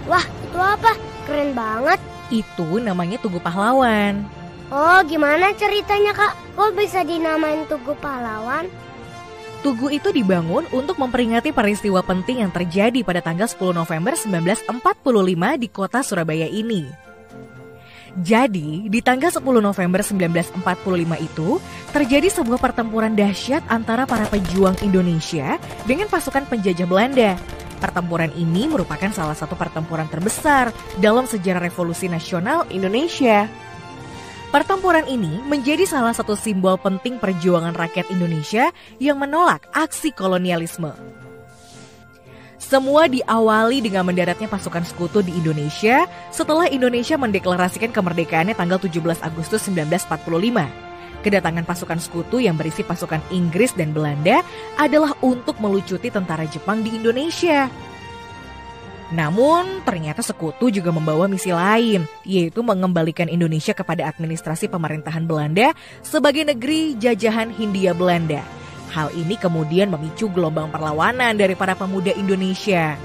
Wah, itu apa? Keren banget. Itu namanya Tugu Pahlawan. Oh, gimana ceritanya, Kak? Kok bisa dinamain Tugu Pahlawan? Tugu itu dibangun untuk memperingati peristiwa penting yang terjadi pada tanggal 10 November 1945 di kota Surabaya ini. Jadi, di tanggal 10 November 1945 itu, terjadi sebuah pertempuran dahsyat antara para pejuang Indonesia dengan pasukan penjajah Belanda. Pertempuran ini merupakan salah satu pertempuran terbesar dalam sejarah Revolusi Nasional Indonesia. Pertempuran ini menjadi salah satu simbol penting perjuangan rakyat Indonesia yang menolak aksi kolonialisme. Semua diawali dengan mendaratnya pasukan sekutu di Indonesia setelah Indonesia mendeklarasikan kemerdekaannya tanggal 17 Agustus 1945. Kedatangan pasukan sekutu yang berisi pasukan Inggris dan Belanda adalah untuk melucuti tentara Jepang di Indonesia. Namun, ternyata sekutu juga membawa misi lain, yaitu mengembalikan Indonesia kepada administrasi pemerintahan Belanda sebagai negeri jajahan Hindia Belanda. Hal ini kemudian memicu gelombang perlawanan dari para pemuda Indonesia.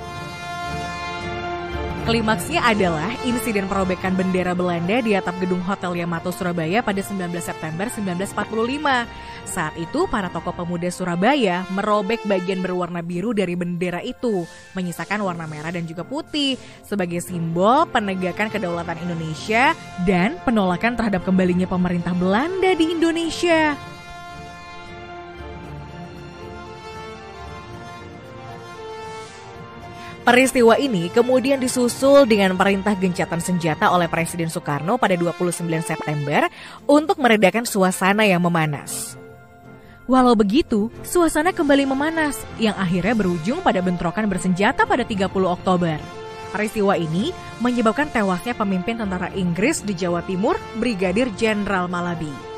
Klimaksnya adalah insiden perobekan bendera Belanda di atap gedung Hotel Yamato Surabaya pada 19 September 1945. Saat itu para tokoh pemuda Surabaya merobek bagian berwarna biru dari bendera itu, menyisakan warna merah dan juga putih sebagai simbol penegakan kedaulatan Indonesia dan penolakan terhadap kembalinya pemerintah Belanda di Indonesia. Peristiwa ini kemudian disusul dengan perintah gencatan senjata oleh Presiden Soekarno pada 29 September untuk meredakan suasana yang memanas. Walau begitu, suasana kembali memanas yang akhirnya berujung pada bentrokan bersenjata pada 30 Oktober. Peristiwa ini menyebabkan tewasnya pemimpin tentara Inggris di Jawa Timur, Brigadir Jenderal Malabi.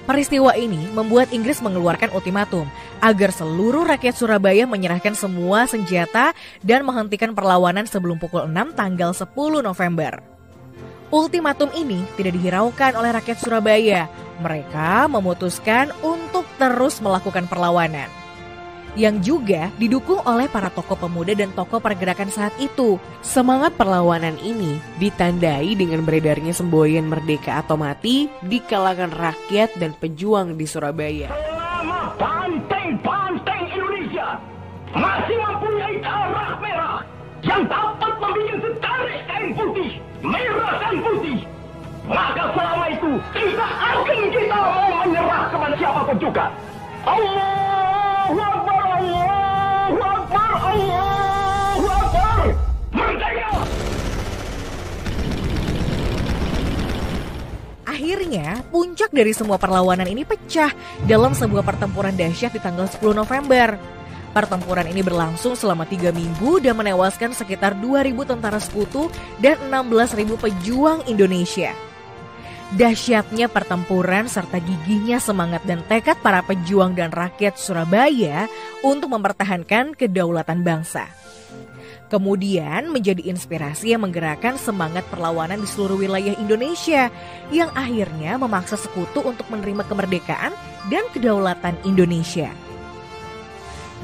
Peristiwa ini membuat Inggris mengeluarkan ultimatum agar seluruh rakyat Surabaya menyerahkan semua senjata dan menghentikan perlawanan sebelum pukul 6 tanggal 10 November. Ultimatum ini tidak dihiraukan oleh rakyat Surabaya. Mereka memutuskan untuk terus melakukan perlawanan, yang juga didukung oleh para tokoh pemuda dan tokoh pergerakan saat itu. Semangat perlawanan ini ditandai dengan beredarnya semboyan merdeka atau mati di kalangan rakyat dan pejuang di Surabaya. Selama banteng-banteng Indonesia masih mempunyai darah merah yang dapat membuat setarik kain putih, merah dan putih, maka selama itu tidak akan kita mau menyerah kepada siapapun juga. Allahu Akbar, Allahu Akbar, Allahu Akbar. Merdeka! Akhirnya, puncak dari semua perlawanan ini pecah dalam sebuah pertempuran dahsyat di tanggal 10 November. Pertempuran ini berlangsung selama 3 minggu dan menewaskan sekitar 2.000 tentara sekutu dan 16.000 pejuang Indonesia. Dahsyatnya pertempuran serta gigihnya semangat dan tekad para pejuang dan rakyat Surabaya untuk mempertahankan kedaulatan bangsa. Kemudian menjadi inspirasi yang menggerakkan semangat perlawanan di seluruh wilayah Indonesia yang akhirnya memaksa sekutu untuk menerima kemerdekaan dan kedaulatan Indonesia.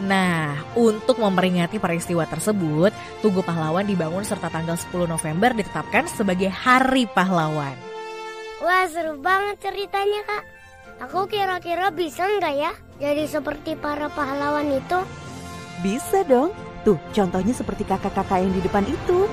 Nah, untuk memperingati peristiwa tersebut, Tugu Pahlawan dibangun serta tanggal 10 November ditetapkan sebagai Hari Pahlawan. Wah, seru banget ceritanya, Kak. Aku kira-kira bisa nggak ya jadi seperti para pahlawan itu? Bisa dong. Tuh, contohnya seperti kakak-kakak yang di depan itu.